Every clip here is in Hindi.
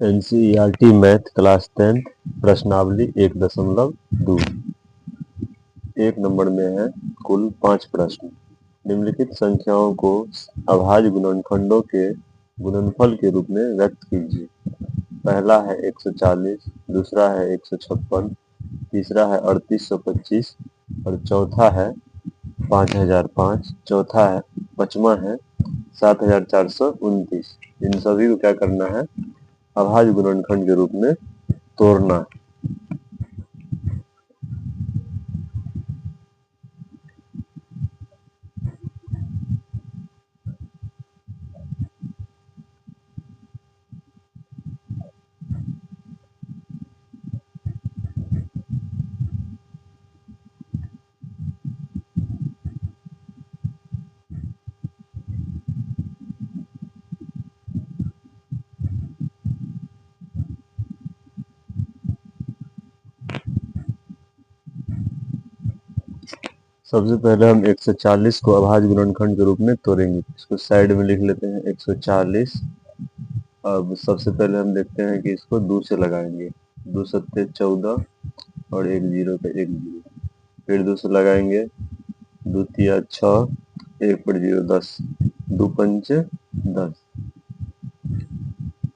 NCERT मैथ क्लास 10 प्रश्नावली 1.2। एक नंबर में है कुल 5 प्रश्न। निम्नलिखित संख्याओं को अभाज्य गुणनखंडों के गुणनफल के रूप में व्यक्त कीजिए। पहला है 140, दूसरा है 156, तीसरा है 3825 और चौथा है 5005। पांचवा है 7429। इन सभी को क्या करना है? अभाज्य गुणनखंड के रूप में तोड़ना। सबसे पहले हम 140 को अभाज्य गुणनखंड के रूप में तोड़ेंगे। इसको साइड में लिख लेते हैं 140। अब सबसे पहले हम देखते हैं कि इसको 2 से लगाएंगे। 2 सत्ते 14 और एक जीरो का एक जीरो। फिर 2 से लगाएंगे, 2 तिया 6, एक पर जीरो 10, 2 पंचे 10।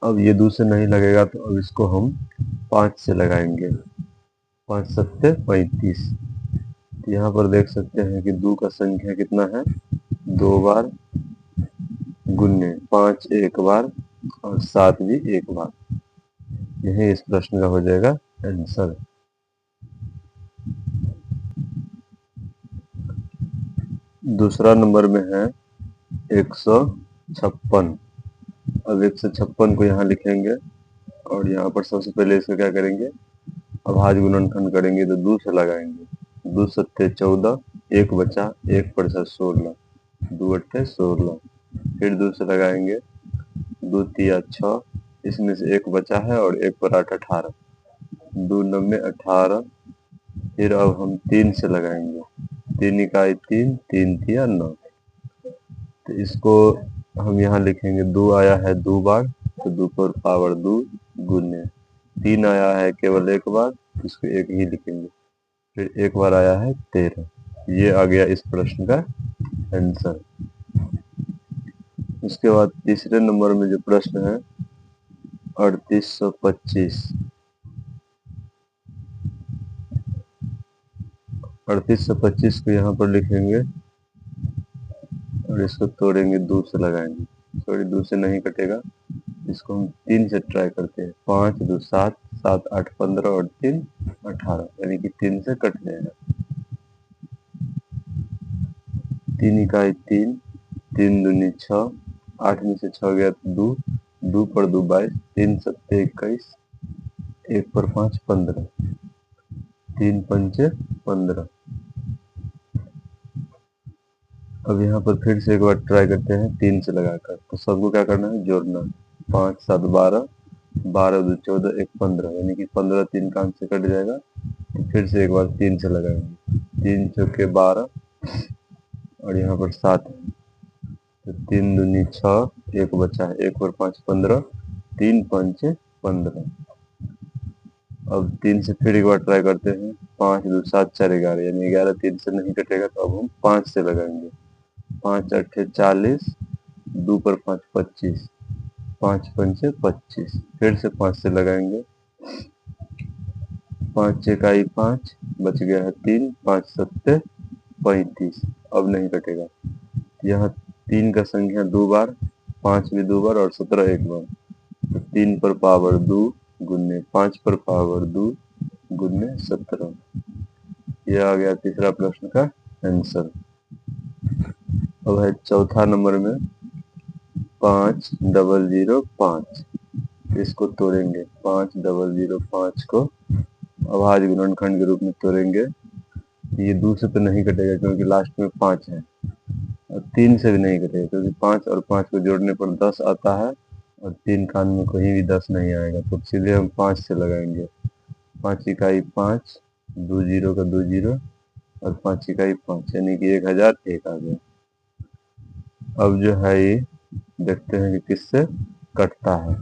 अब ये 2 से नहीं लगेगा तो अब इसको हम 5 से लगाएंगे। 5 सत्ते 35। यहाँ पर देख सकते हैं कि 2 का संख्या कितना है? 2 बार गुन्ने 5 एक बार और 7 भी एक बार। यही इस प्रश्न का हो जाएगा आंसर। दूसरा नंबर में है 156। अब 156 को यहाँ लिखेंगे और यहाँ पर सबसे पहले इसका क्या करेंगे? अभाज्य गुणनखंड करेंगे तो 2 से लगाएंगे। 2 सत्ते 14, एक बचा, एक पर 16, 2 अट्ठे 16। फिर 2 से लगाएंगे, 2 तिया 6, इसमें से एक बचा है और एक पर 8 18, 2 नब्बे 18। फिर अब हम 3 से लगाएंगे। 3 इकाई 3, 3 तिया 9। तो इसको हम यहाँ लिखेंगे, 2 आया है 2 बार तो 2 पर पावर 2 गुने। 3 आया है केवल एक बार, इसको एक ही लिखेंगे। फिर एक बार आया है 13। ये आ गया इस प्रश्न का आंसर। उसके बाद तीसरे नंबर में जो प्रश्न है 3825। 3825 को यहाँ पर लिखेंगे और इसको तोड़ेंगे, 2 से लगाएंगे। सॉरी, 2 से नहीं कटेगा, इसको हम 3 से ट्राई करते हैं। 5 2 7, 7 8 15 और 3 18, यानी कि 3 से कट जाएगा। 3 इकाई 3, 3 दूनी 6, 8 में से 6 गया तो 2, 2 पर 2 22, 3 सत्ते 21, एक पर 5 15, 3 पंचे 15। अब यहाँ पर फिर से एक बार ट्राई करते हैं 3 से लगाकर। तो सबको क्या करना है? जोड़ना। 5 7 12, 12 2 14, एक 15, यानी कि 15 3 कान से कट जाएगा। तो फिर से एक बार 3 से लगाएंगे। 3 चौके 12 और यहाँ पर 7 है तो 3 दूनी 6, एक बचा है, एक पर 5 15, 3 पंचे 15। अब 3 से फिर एक बार ट्राई करते हैं। 5 2 7 4 11, यानी 11 3 से नहीं कटेगा तो अब हम 5 से लगाएंगे। 5 अट्ठे 40, 2 पर 5 25, 5 पंचे 25। फिर से 5 से लगाएंगे। 5 इकाई 5, बच गया है 3, 5 सत्ते 35। अब नहीं कटेगा। यहाँ 3 का संख्या 2 बार, 5 भी 2 बार और 17 एक बार। तो 3 पर पावर 2 गुन्ने 5 पर पावर 2 गुन्ने 17। यह आ गया तीसरा प्रश्न का आंसर। अब है चौथा नंबर में 5005। इसको तोड़ेंगे। 5005 को अभाज्य गुणनखंड के रूप में तोड़ेंगे। ये 2 से तो नहीं कटेगा क्योंकि लास्ट में 5 है, और 3 से भी नहीं कटेगा क्योंकि 5 और 5 को जोड़ने पर 10 आता है और 3 कान में कहीं भी 10 नहीं आएगा। तो सीधे हम 5 से लगाएंगे। 5 इकाई 5, 2 जीरो का 2 जीरो और 5 इकाई 5, यानी कि 1001 आ गया। अब जो है ये देखते हैं कि किससे कटता है।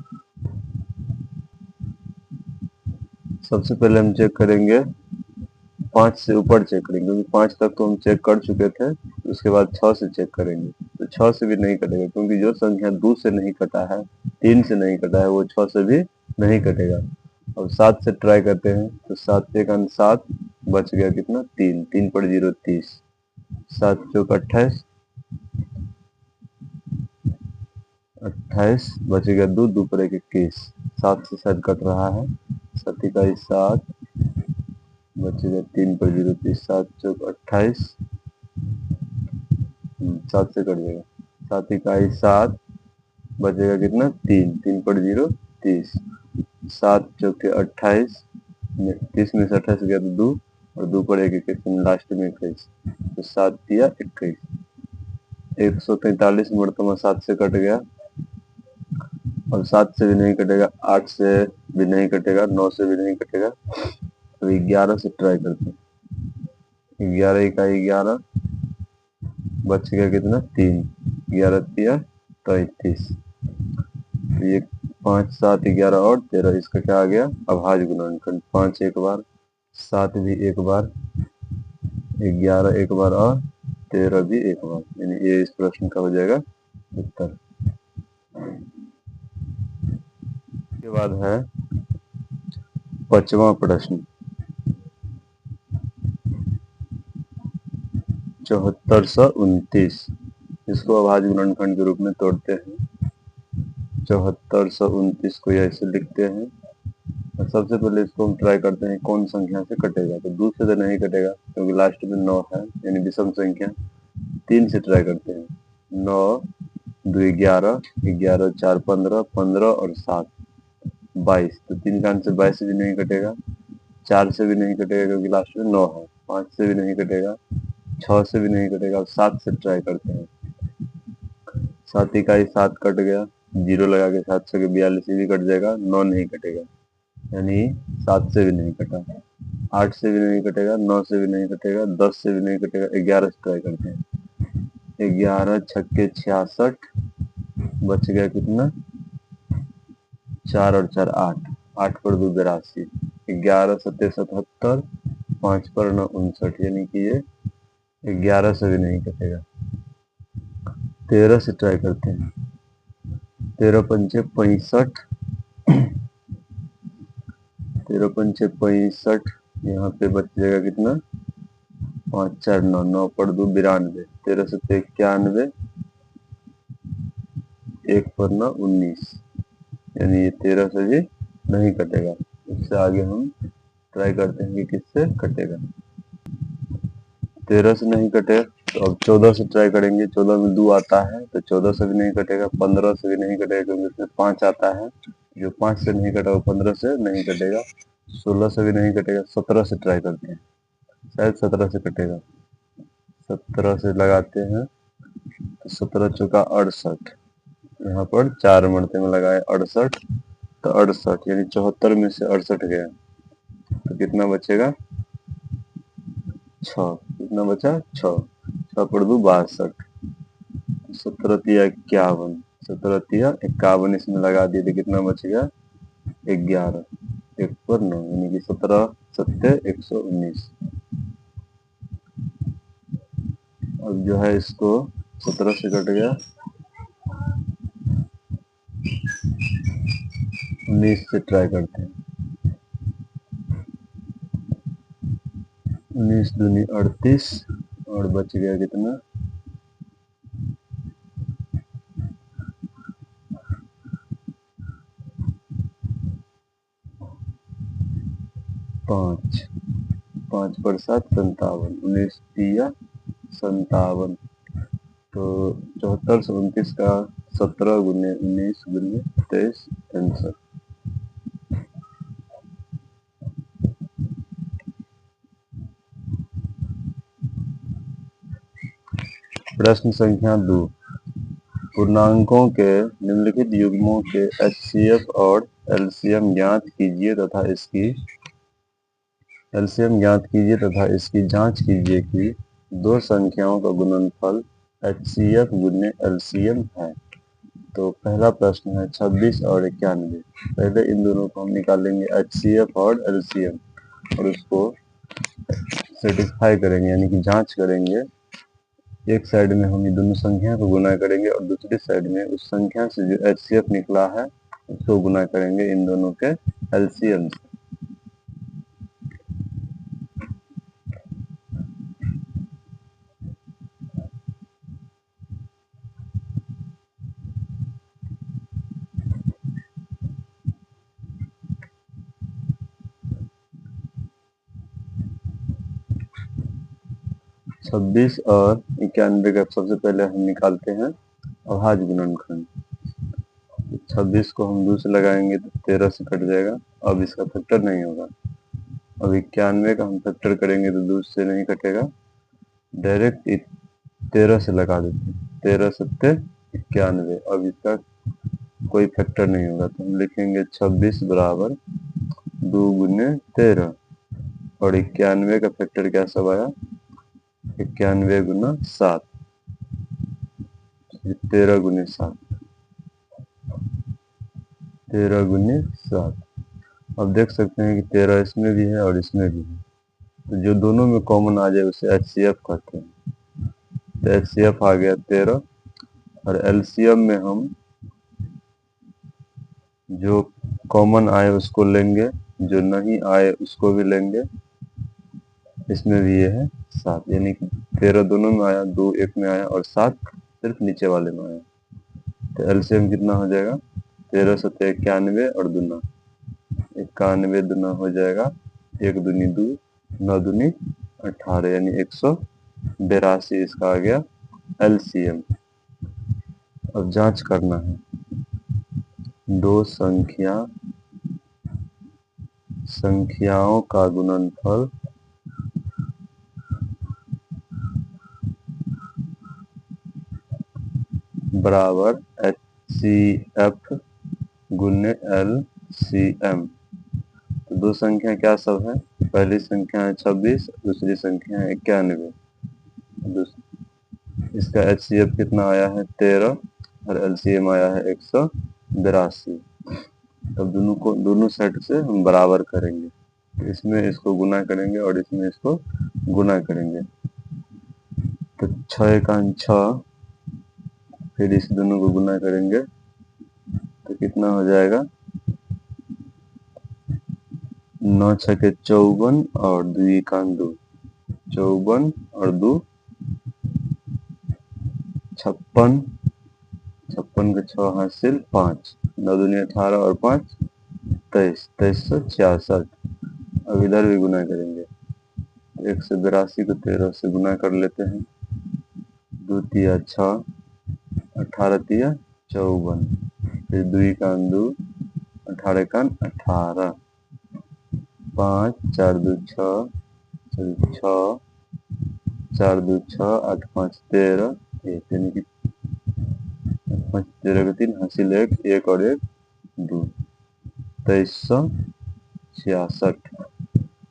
सबसे पहले हम चेक करेंगे 5 से ऊपर चेक करेंगे, क्योंकि 5 तक तो हम चेक कर चुके थे। उसके बाद 6 से चेक करेंगे, तो 6 से भी नहीं कटेगा, क्योंकि जो संख्या 2 से नहीं कटा है, 3 से नहीं कटा है, वो 6 से भी नहीं कटेगा। अब 7 से ट्राई करते हैं, तो 7 एक 7, बच गया कितना 3, 3 पर 0 30, 7 चौक 28, 28 बच गया 2, 2 पर 1 21, 7 से शायद कट रहा है, 7 इकाई 7, बचेगा 3 पर 0 30, 7 चौक 28, 7 से कट जाएगा, 7 इकाई 7, बचेगा कितना 3, 3 पर 0 30, 7 चौके 28, 30 में से 28 गया तो 2, और 2 पर 1 21, लास्ट में 21, तो 7 दिया 21, 143 मरतबा 7 से कट गया। और 7 से भी नहीं कटेगा, 8 से भी नहीं कटेगा, 9 से भी नहीं कटेगा, तो 11 से ट्राई करते हैं। 11 इकाई 11, बच गया कितना 3, 11 तिया 33, ये 5 7 11 और 13, इसका क्या आ गया अभाज्य गुणनखंड। 5 एक बार, 7 भी एक बार, 11 एक बार और 13 भी एक बार, यानी ये इस प्रश्न का हो जाएगा उत्तर। के बाद है 5वां प्रश्न, 7429, इसको अभाज्य गुणनखंड के रूप में तोड़ते हैं। 7429 को ऐसे लिखते हैं, और सबसे पहले इसको हम ट्राई करते हैं कौन संख्या से कटेगा, तो 2 से तो नहीं कटेगा, क्योंकि लास्ट में 9 है, यानी विषम संख्या। 3 से ट्राई करते हैं, 9 2 11, 11 4 15, 15 और 7 22, तो 3 का आंसर 22 से भी नहीं कटेगा, 4 से भी नहीं कटेगा क्योंकि लास्ट में 9 है, 5 से भी नहीं कटेगा, 6 से भी नहीं कटेगा, 7 से ट्राई करते हैं। 7 इकाई 7 कट गया, 0 लगा के 7 से 42 भी कट जाएगा, 9 नहीं कटेगा, यानी 7 से भी नहीं कटा, 8 से भी नहीं कटेगा, 9 से भी नहीं कटेगा, 10 से भी नहीं कटेगा, 11 से ट्राई करते हैं। 11 छक्के 66, बच गया कितना 4 और 4 8, 8 पर 2 82, 11 सत्ते 77, 5 पर 9 59, यानी कि ये 11 से भी नहीं कटेगा। 13 से ट्राई करते हैं, 13 पंचे 65, 13 पंचे 65, यहाँ पे बच जाएगा कितना 5 4 9, 9 पर 2 92, 13 सत्ते 91, 1 पर 9 19, यानी ये 13 से भी नहीं कटेगा। इससे आगे हम ट्राई करते हैं कि किससे कटेगा। 13 से नहीं कटे तो अब 14 से ट्राई करेंगे। 14 में 2 आता है तो 14 से भी नहीं कटेगा, 15 से भी नहीं कटेगा क्योंकि इसमें 5 आता है, जो 5 से नहीं कटा वो 15 से नहीं कटेगा, 16 से भी नहीं कटेगा। 17 से ट्राई करते हैं, शायद 17 से कटेगा। 17 से लगाते हैं तो 17 चौका 68, यहाँ पर 4 मरते में लगाए 68, तो 68 यानी 74 में से 68 गया तो कितना बचेगा 6, कितना बचा 6, 6 पर 2 62, 17 तिया 51, 17 तिया 51 इसमें लगा दिए तो कितना बच गया 11, 1 पर 9, यानी कि 17 सत्ते 119। अब जो है इसको 17 से कट गया, 19 से ट्राई करते हैं। 19 दूनी 38 और बच गया कितना 5, 5 पर 7 57, 19 तिया 57, तो 74 से 29 का 17 गुने 19 गुने 23 आंसर। प्रश्न संख्या 2, पूर्णांकों के निम्नलिखित युग्मों के HCF और LCM ज्ञात कीजिए तथा इसकी जांच कीजिए कि दो संख्याओं का गुणनफल HCF गुने LCM है। तो पहला प्रश्न है 26 और 91। पहले इन दोनों को हम निकालेंगे HCF और LCM और उसको सेटिस्फाई करेंगे यानी कि जांच करेंगे। एक साइड में हम ये दोनों संख्या को गुना करेंगे और दूसरी साइड में उस संख्या से जो HCF निकला है उसको गुना करेंगे इन दोनों के LCM से। छब्बीस और 91 का सबसे पहले हम निकालते हैं अभाज्य गुणनखंड। 26 को हम 2 से लगाएंगे तो 13 से कट जाएगा, अब इसका फैक्टर नहीं होगा। अब 91 का हम फैक्टर करेंगे तो 2 से नहीं कटेगा, डायरेक्ट 13 से लगा देते हैं। 13 सत्ते 91, अब इसका कोई फैक्टर नहीं होगा तो हम लिखेंगे 26 बराबर 2 गुने 13 और 91 का फैक्टर क्या सब आया 91 गुना 7, 13 गुने 7, 13 गुने 7। अब देख सकते हैं कि 13 इसमें भी है और इसमें भी है, तो जो दोनों में कॉमन आ जाए उसे HCF कहते हैं। तो HCF आ गया 13 और LCM में हम जो कॉमन आए उसको लेंगे, जो नहीं आए उसको भी लेंगे। इसमें भी ये है 7, यानी कि 13 दोनों में आया, 2 एक में आया और 7 सिर्फ नीचे वाले में आया। तो LCM कितना हो जाएगा 13 सत्ते 91 और दूना 91 दूना हो जाएगा 1 दूनी 2, 9 दूनी 18 यानी 182 इसका आ गया LCM। अब जांच करना है, दो संख्याओं का गुणनफल बराबर HCF गुने LCM। तो दो संख्या क्या सब है, पहली संख्या है 26, दूसरी संख्या है 91। इसका HCF कितना आया है 13 और LCM आया है 182। तब दोनों सेट से हम बराबर करेंगे, इसमें इसको गुना करेंगे और इसमें इसको गुना करेंगे। तो 6 का 6, फिर इस दोनों को गुना करेंगे तो कितना हो जाएगा 9 छके 54 और 2 का 2, 54 और 2 56, 56 के 6 हासिल 5, 9 दूनी 18 और 5 23, 2366। अब इधर भी गुना करेंगे, 182 को 13 से गुना कर लेते हैं, 2 तिया 6, 18 तिया 54, फिर 2 का 2, 18 का 18, 5 4 2 6, 6 4 2 6, 8 5 13, यानी कि 5 13 का 3 हासिल 1, 1 और 1 2, 2366।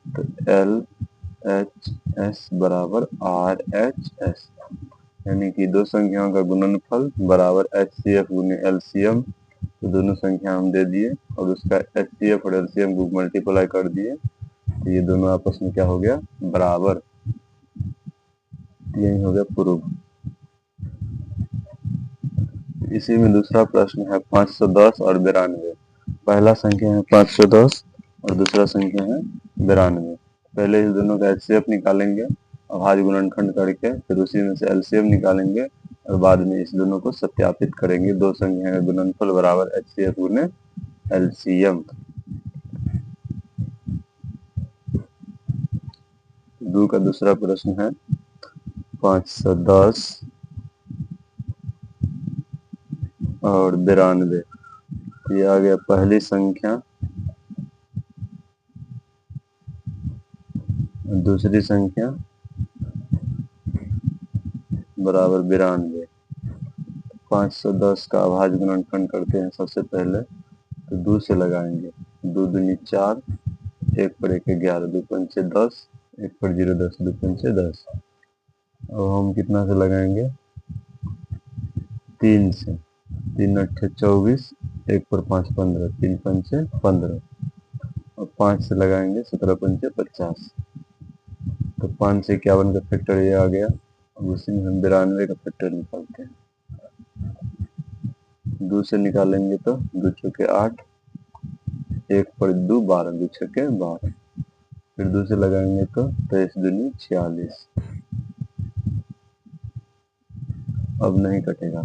तो LHS बराबर RHS, यानी कि दो संख्याओं का गुणनफल बराबर HCF गुने LCM। तो दोनों संख्या हम दे दिए और उसका HCF और LCM को मल्टीप्लाई कर दिए, तो ये दोनों आपस में क्या हो गया बराबर। यही हो गया प्रूफ। इसी में दूसरा प्रश्न है 510 और 92। पहला संख्या है 510 और दूसरा संख्या है 92। पहले इस दोनों का HCF निकालेंगे अभाज्य गुणनखंड करके, फिर उसी में से LCM निकालेंगे और बाद में इस दोनों को सत्यापित करेंगे। दो संख्या का गुणनफल बराबर HCF गुने LCM। 2 का दूसरा प्रश्न है 510 और 92। ये आ गया पहली संख्या, दूसरी संख्या बराबर 92। 510 का अभाज्य गुणनखंड करते हैं सबसे पहले, तो 2 से लगाएंगे, 2 दूनी 4, 1 पर 1 11, 2 पंचे 10, 1 पर 0 10, 2 पंचे 10। अब हम कितना से लगाएंगे 3 से, तीन अट्ठे 24, एक पर 5 15, तीन पंचे 15 और 5 से लगाएंगे 17 पंचे 50। तो 5 से 51 का फैक्टर ये आ गया। अब उसी में हम 92 का फैक्टर निकालते हैं। 2 से निकालेंगे तो 2 चौके 8, एक पर 2 12, 2 छक्के 12। फिर 2 से लगाएंगे तो 23 दूनी 46। अब नहीं कटेगा,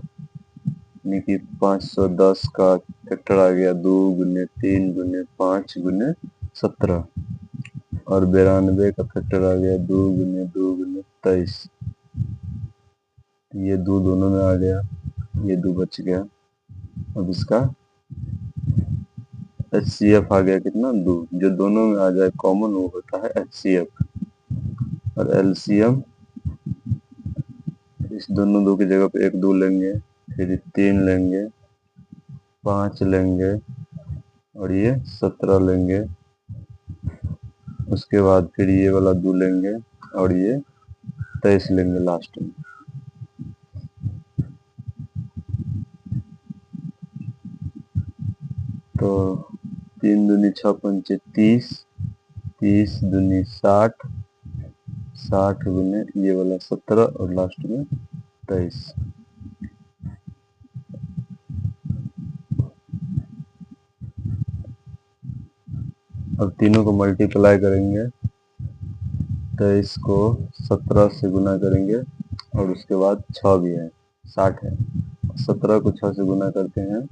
यानी कि 510 का फैक्टर आ गया 2 गुने 3 गुने 5 गुने 17 और 92 का फैक्टर आ गया 2 गुने 2 गुने 23। ये 2 दोनों में आ गया, ये 2 बच गया। अब इसका HCF आ गया कितना 2, जो दोनों में आ जाए कॉमन वो होता है HCF। और LCM इस दोनों 2 की जगह पे 1 2 लेंगे, फिर 3 लेंगे, 5 लेंगे और ये 17 लेंगे। उसके बाद फिर ये वाला 2 लेंगे और ये 23 लेंगे लास्ट में। तो 3 दूनी 6 पंचे 30, 30 दूनी 60, 60 गुने ये वाला 17 और लास्ट में 23। अब तीनों को मल्टीप्लाई करेंगे, 23 को 17 से गुना करेंगे और उसके बाद 6 भी है, 60 है। 17 को 6 से गुना करते हैं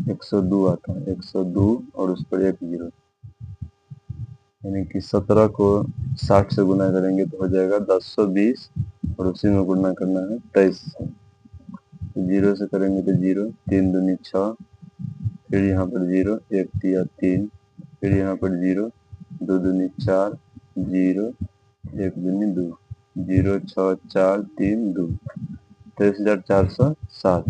102 आता है, 102 और उस पर 1 जीरो, यानी कि 17 को 60 से गुना करेंगे तो हो जाएगा 1020 और उसी में गुना करना है 23 से। तो 0 से करेंगे तो 0, 3 दूनी 6, फिर यहाँ पर 0, 1 तिया 3, फिर यहाँ पर 0, 2 दूनी 4, 0, 1 दूनी 2, 0 6 4 3 2, 23,460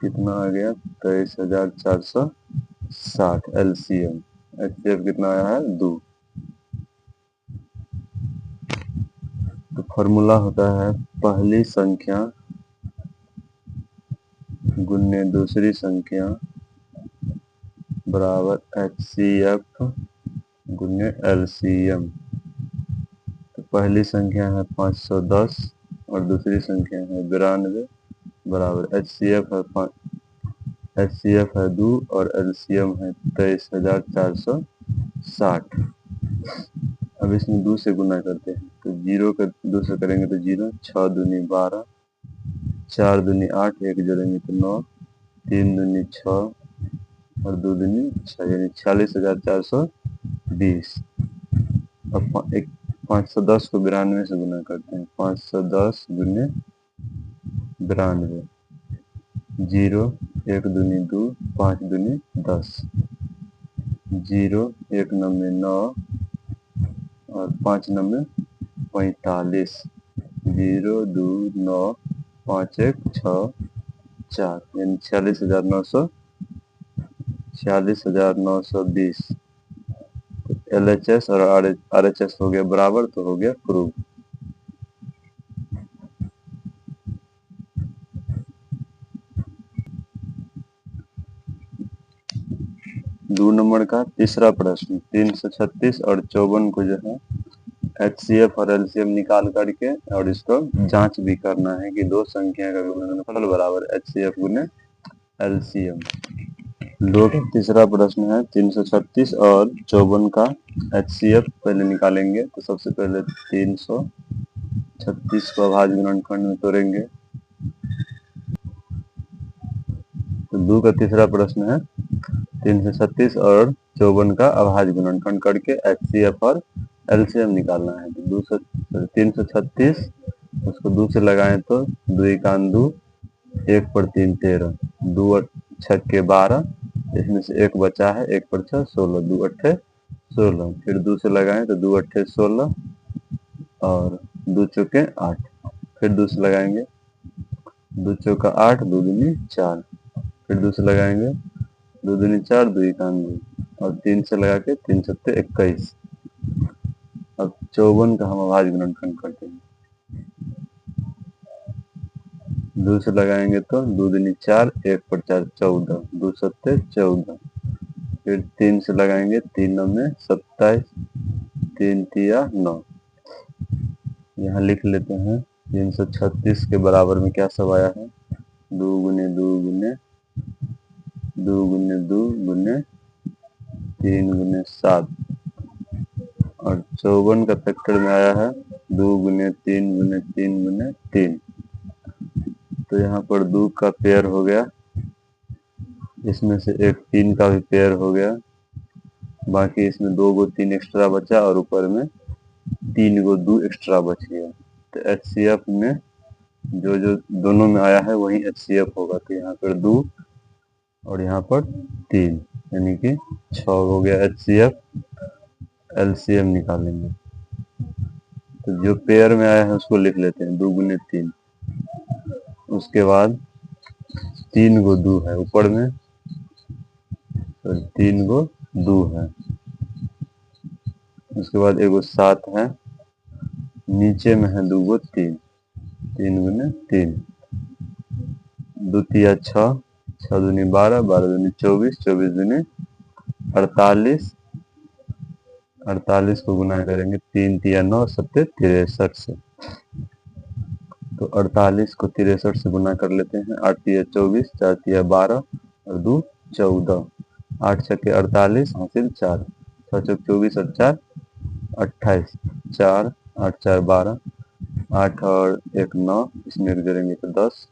कितना आ गया 23,460 LCM। HCF कितना आया है 2। तो फॉर्मूला होता है पहली संख्या गुने दूसरी संख्या बराबर HCF गुने LCM। तो पहली संख्या है 510 और दूसरी संख्या है 92 बराबर HCF है 2 और LCM है 23,460। अब इसमें 2 से गुना करते हैं तो 0 का 2 से करेंगे तो 0, 6 दूनी 12, 4 दूनी 8, 1 जोड़ेंगे तो 9, 3 दूनी 6 और 2 दूनी 6, यानी 46,420। अब 510 को 92 से गुना करते हैं, 510 गुने 92, 0, 1 दूनी 2, 5 दूनी 10, 0, 1 नम्बे 9 और 5 नम्बे 45, 0 2 9 5 1 6 4, यानी 46,920। LHS और RHS हो गया बराबर तो हो गया प्रूव। 2 नंबर का तीसरा प्रश्न, 336 और 54 को जो है HCF और LCM निकाल करके और इसको जांच भी करना है कि दो संख्या का गुणनफल बराबर HCF गुने LCM। 2 का तीसरा प्रश्न है 336 और 54 का HCF पहले निकालेंगे। तो सबसे पहले 336 को अभाज्य गुणनखंड में तोड़ेंगे। तो 2 का तीसरा प्रश्न है 336 और 54 का अभाज्य गुणनखंड करके HCF और LCM निकालना है। तो 336 उसको 2 से लगाएं तो 2 एकान 2, 1 पर 3 13, 2 छक्के 12, इसमें से 1 बचा है, 1 पर 6 16, 2 अट्ठे 16, फिर 2 से लगाएं तो 2 अट्ठे 16 और 2 चौके 8, फिर 2 से लगाएंगे 2 चौका 8, 2 दूनी 4, फिर 2 से लगाएंगे 2 दूनी 4, 2 एकान 2 और 3 से लगा के 3 सत्ते 21। अब 54 का हम अभाज्य गुणनखंड करते हैं। 2 से लगाएंगे तो 2 दूनी 4, 1 पर 4 14, 2 सत्ते 14। फिर 3 से लगाएंगे, 3 नौ में 27, 3 तिया 9। यहाँ लिख लेते हैं 336 के बराबर में क्या सब आया है, 2 गुने 2 गुने 2 गुने 2 गुने 3 गुने 7, और 54 का फैक्टर में आया है 2 गुने 3 गुने 3 गुने 3। तो यहाँ पर 2 का पेयर हो गया, इसमें से एक 3 का भी पेयर हो गया, बाकी इसमें 2 गो 3 एक्स्ट्रा बचा और ऊपर में 3 गो 2 एक्स्ट्रा बच गया। तो HCF में जो जो दोनों में आया है वही HCF होगा। तो यहाँ पर 2 और यहाँ पर 3 यानी कि 6 हो गया HCF। LCM निकालेंगे तो जो पेयर में आया है उसको लिख लेते हैं 2 गुने 3। उसके बाद 3 गो 2 है ऊपर में, तो 3 गो 2 है। उसके बाद एगो 7 है, नीचे में है 2 गो 3, 3 गुने 3, 2 तिया 6, 6 दूनी 12, 12 दूनी 24, 24 दूनी 48, 48 को गुना करेंगे 3 तिया 9, 7 63 से। तो 48 को 63 से गुना कर लेते हैं, 8 तिया 24, 4 तिया 12 और 2 14, 8 छके 48 हासिल 4, 6 चौक 24 और 4 28, 4 8 4 12, 8 और 1 9, इसमें एक जोड़ेंगे तो 10,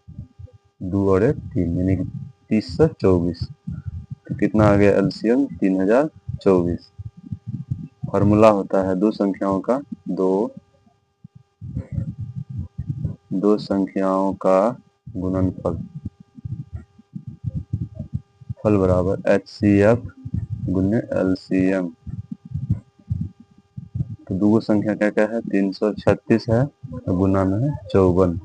2 और 1 3 यानी कि 3024। तो कितना आ गया LCM 3024। फॉर्मूला होता है दो संख्याओं का दो संख्याओं का गुणनफल, फल बराबर HCF गुने LCM। तो दो संख्या क्या क्या है, 336 है और गुना में है 54।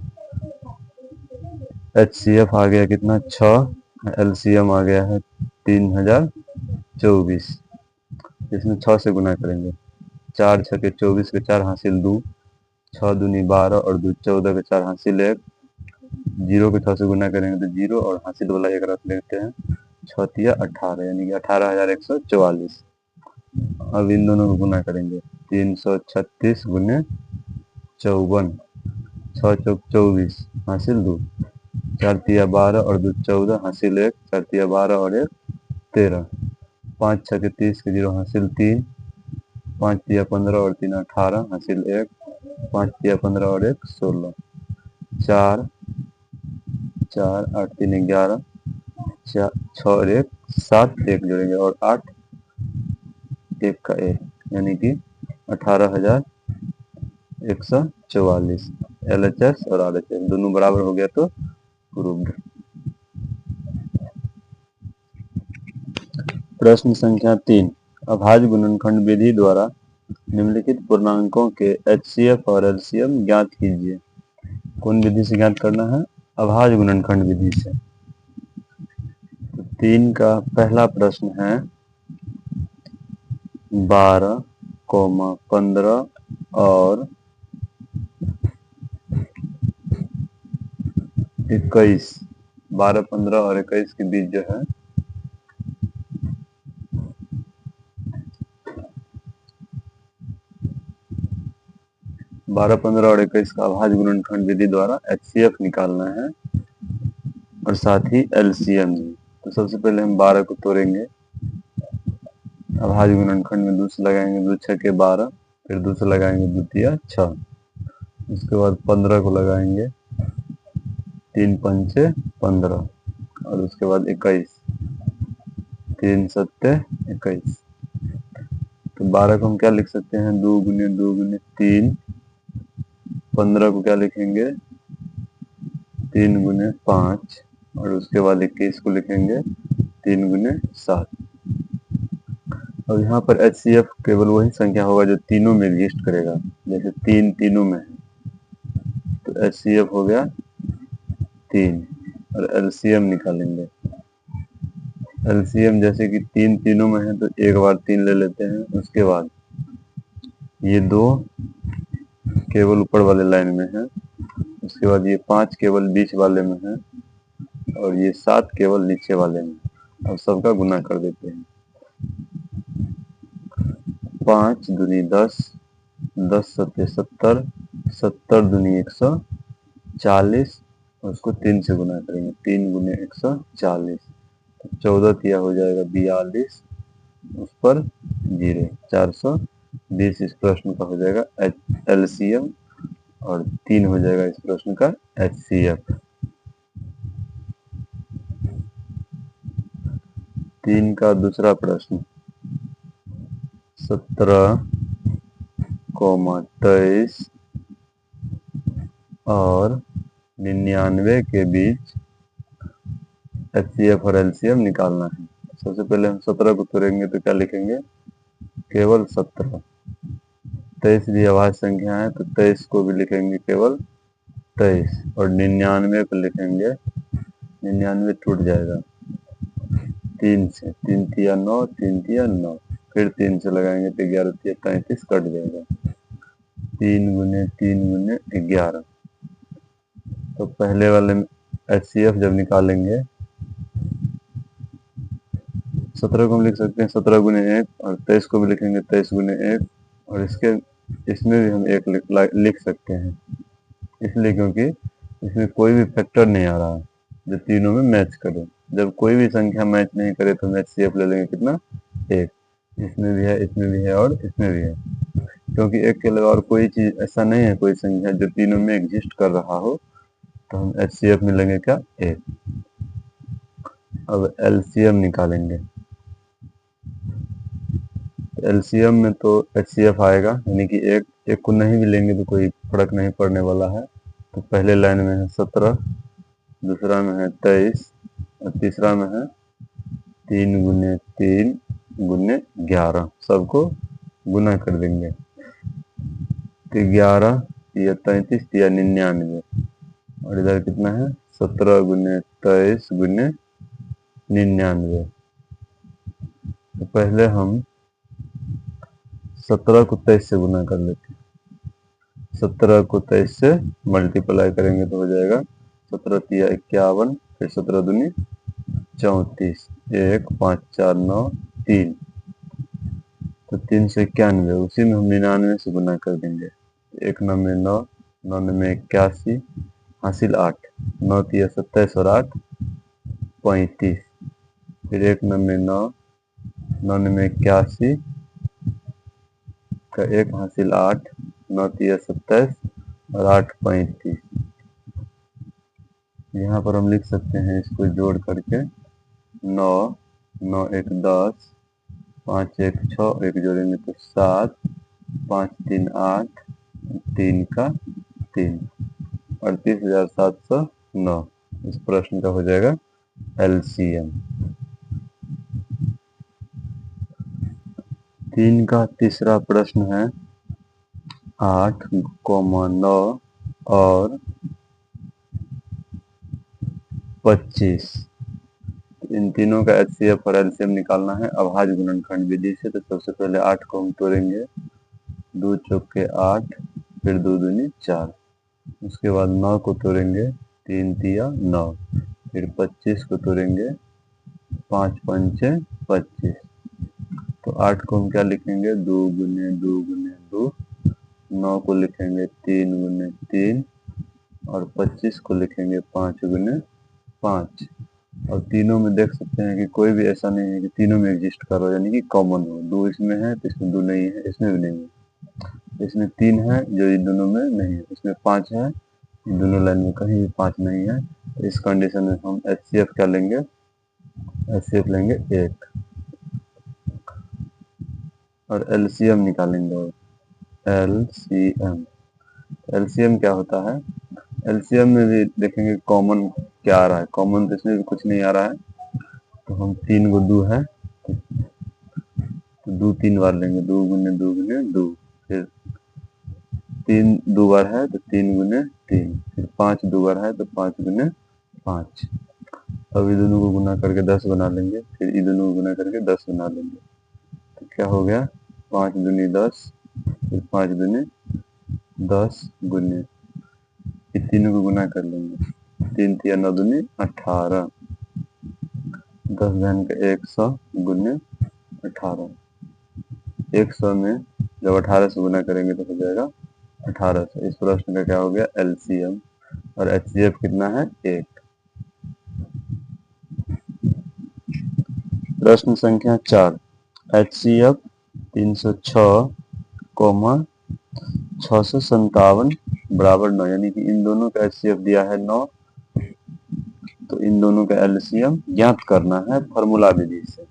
HCF आ गया कितना 6, LCM आ गया है 3024। इसमें 6 से गुना करेंगे, 4 छके 24 के 4 हासिल 2, 6 दूनी 12 और 2 14 के 4 हासिल 1, 0 के 6 से गुना करेंगे तो 0 और हासिल वाला 1 रख लेते हैं, 6 तिया 18 यानी कि 18,144। अब इन दोनों को गुना करेंगे, 336 गुने 54, 6 चौक 24 हासिल 2, 4 तिया 12 और 2 14 हासिल 1, 4 तिया 12 और 1 13, 5 छके 30 के 0 हासिल 3, 5 तिया 15 और 3 18 हासिल 1, 5 तिया 15 और 1 16, 4 4 8 3 11, 6 और 1 7, 1 जोड़ेंगे और 8 1 का 1 यानी कि 18,144। LHS और RHS दोनों बराबर हो गया तो प्रूव्ड। प्रश्न संख्या 3, अभाज्य गुणनखंड विधि द्वारा निम्नलिखित पूर्णांकों के HCF और LCM ज्ञात कीजिए। कौन विधि से ज्ञात करना है, अभाज्य गुणनखंड विधि से। तो 3 का पहला प्रश्न है 12, 15 और 21, 12, 15 और 21 के बीच जो है 12, 15 और 21 का अभाज्य गुणनखंड विधि द्वारा HCF निकालना है और साथ ही LCM भी। तो सबसे पहले हम 12 को तोड़ेंगे, अभाज्य गुणनखंड में 2 से लगाएंगे, 2 छके 12, फिर 2 से लगाएंगे 2 तिया 6, उसके बाद 15 को लगाएंगे, 3 पंचे 15 और उसके बाद 21, 3 सत्ते 21। तो 12 को हम क्या लिख सकते हैं, 2 गुने 2 गुने 3, 15 को क्या लिखेंगे 3 गुने 5 और उसके बाद 21 को लिखेंगे 3 गुने 7। अब यहाँ पर HCF केवल वही संख्या होगा जो तीनों में एग्जिस्ट करेगा, जैसे 3 तीनों में है तो HCF हो गया 3 और LCM निकालेंगे। LCM जैसे कि 3 तीनों में है तो एक बार 3 ले लेते हैं, उसके बाद ये 2 केवल ऊपर वाले लाइन में है, उसके बाद ये 5 केवल बीच वाले में है और ये 7 केवल नीचे वाले में। अब सबका गुना कर देते हैं। 5 दूनी 10, 10 सत्ते 70, 70 दूनी 140, उसको 3 से गुना करेंगे। 3 गुने 140, 14 तिया हो जाएगा 42, उस पर 0, 420 इस प्रश्न का हो जाएगा LCM और 3 हो जाएगा इस प्रश्न का HCF। 3 का दूसरा प्रश्न, 17,23 और 99 के बीच HCF और LCM निकालना है। सबसे पहले हम 17 को तोड़ेंगे तो क्या लिखेंगे, केवल 17। 23 भी अभाज्य संख्या है तो 23 को भी लिखेंगे केवल 23 और 99 को लिखेंगे, 99 टूट जाएगा 3 से, 3 तिया 9, 3 तिया 9, फिर 3 से लगाएंगे तो 11 तिया 33 कट जाएगा। 3 गुने 3 गुने 11। तो पहले वाले में HCF जब निकालेंगे, 17 को हम लिख सकते हैं 17 गुने 1 और 23 को भी लिखेंगे 23 गुने 1 और इसमें भी हम 1 लिख सकते हैं, इसलिए क्योंकि इसमें कोई भी फैक्टर नहीं आ रहा है जो तीनों में मैच करे। जब कोई भी संख्या मैच नहीं करे तो हम HCF ले लेंगे कितना, 1। इसमें भी है, इसमें भी है और इसमें भी है, क्योंकि 1 के अलावा और कोई चीज ऐसा नहीं है, कोई संख्या जो तीनों में एग्जिस्ट कर रहा हो, तो हम HCF में लेंगे क्या, 1। अब LCM निकालेंगे। LCM में तो HCF आएगा, यानी कि एक को नहीं भी लेंगे तो कोई फर्क नहीं पड़ने वाला है। तो पहले लाइन में है 17, दूसरा में है 23 और तीसरा में है 3 गुने 3 गुने 11। सबको गुना कर देंगे तो 11 या 33 या 99 और इधर कितना है 17 गुने 23 गुने 99। तो पहले हम 17 को 23 से गुना कर लेते हैं। 17 को 23 से मल्टीप्लाई करेंगे तो हो जाएगा 17 तिया 51, फिर 17 दूनी 34, 1 5 4 9 3, तो 3 से 91, उसी में हम 99 से गुना कर देंगे। 1 9 में 9, 9 में 81, हासिल 8, 9 तिया 27 और 8 35, फिर 1 9 में 9, 9 में 81 का 1 हासिल 8, 9 तिया 27 और 8 35। यहाँ पर हम लिख सकते हैं इसको जोड़ करके 9, 9 1 10, 5 1 6, 1 जोड़ेंगे तो 7, 5 3 8, 3 का 3, 38,709 इस प्रश्न का हो जाएगा LCM। 3 का तीसरा प्रश्न है 8, 9 और 25। इन तीनों का HCF और LCM निकालना है अभाज्य गुणनखंड विधि से। तो सबसे पहले 8 को हम तोड़ेंगे, 2 चौके 8, फिर 2 दूनी 4, उसके बाद 9 को तोड़ेंगे, 3 तिया 9, फिर 25 को तोड़ेंगे, 5 पंचे 25। तो 8 को हम क्या लिखेंगे, 2 गुने 2 गुने 2, 9 को लिखेंगे 3 गुने 3 और 25 को लिखेंगे 5 गुने 5। और तीनों में देख सकते हैं कि कोई भी ऐसा नहीं है कि तीनों में एग्जिस्ट कर रहा है, यानी कि कॉमन हो। 2 इसमें है तो इसमें 2 नहीं है, इसमें भी नहीं है। इसमें 3 है जो इन दोनों में नहीं है, इसमें 5 है, इन दोनों लाइन में कहीं भी 5 नहीं है। तो इस कंडीशन में हम HCF क्या लेंगे, HCF लेंगे 1 और LCM निकालेंगे। LCM क्या होता है, LCM में भी देखेंगे कॉमन क्या आ रहा है। कॉमन तो इसमें भी कुछ नहीं आ रहा है, तो हम 3 को 2 है तो 2 3 बार लेंगे, 2 गुने 2 गुने 2, फिर 3 2 बार है तो 3 गुने 3, फिर 5 2 बार है तो 5 गुने 5। अब ये दोनों को गुना करके 10 बना लेंगे, फिर ये दोनों को गुना करके 10 बना लेंगे। तो क्या हो गया, 5 दूनी 10, फिर 5 दूनी 10 गुने ये तीनों को गुना कर लेंगे। 3 तिया 9 दूनी 18, 10 धन का 100 गुने 18। 100 में जब 18 से गुना करेंगे तो हो जाएगा 1800। इस प्रश्न का क्या हो गया? एलसीएम। और एचसीएफ कितना है? 1। प्रश्न संख्या 4, एचसीएफ 306, 657 बराबर 9, यानी कि इन दोनों का एचसीएफ दिया है 9, तो इन दोनों का एलसीएम ज्ञात करना है फॉर्मूला विधि से।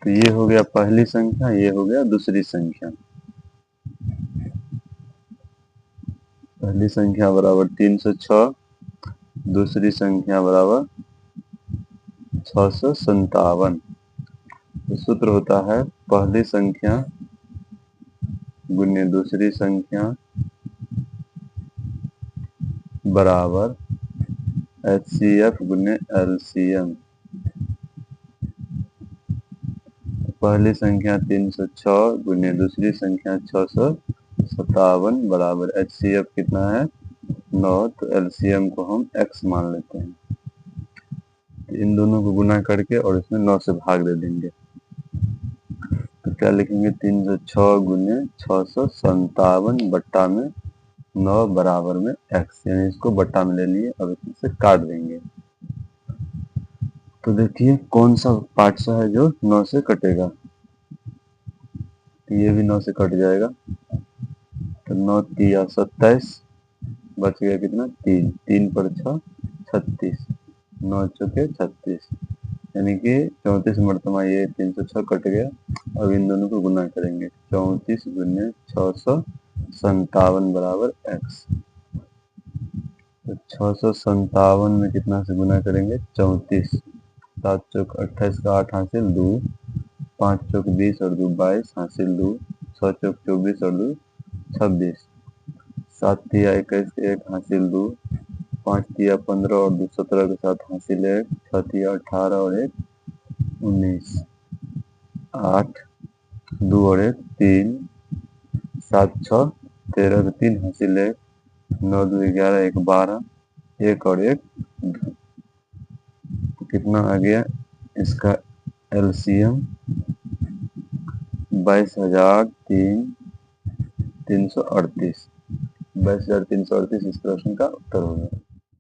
तो ये हो गया पहली संख्या, ये हो गया दूसरी संख्या। पहली संख्या बराबर 306, दूसरी संख्या बराबर 657। तो सूत्र होता है पहली संख्या गुने दूसरी संख्या बराबर एचसीएफ गुने एलसीएम। पहली संख्या 306 गुने दूसरी संख्या 657 बराबर एचसीएफ कितना है? 9, तो एलसीएम को हम x मान लेते हैं। इन दोनों को गुना करके और इसमें 9 से भाग दे देंगे। तो क्या लिखेंगे? 306 गुने 657 बट्टा में 9 बराबर में x, यानी इसको बट्टा में ले लिए। अब इसमें से काट देंगे। तो देखिए कौन सा पार्ट सा है जो 9 से कटेगा। ये भी 9 से कट जाएगा। तो 9 तिया 27, बच गया कितना? 3, 3 पर 6 36, 9 चौके 36, यानी कि 34 मरतबा ये 306 कट गया। अब इन दोनों को गुना करेंगे। 34 गुने 657 बराबर x। तो 657 में कितना से गुना करेंगे? 34, 7 चौक 28 का 8 हासिल 2, 5 चौक 20 और 2 22 हासिल 2, 6 चौक 24 और 2 26, 7 तिया 21 के 1 हासिल 2, 5 तिया 15 और 2 17 के साथ हासिल 1, 6 तिया 18 और 1 19, 8 2 और 1 3, 7 6 13 के 3 हासिल 1, 9 2 11 1 12, 1 और 1 कितना आ गया? इसका एलसीएम 22,338। 22,338 इस प्रश्न का उत्तर होगा।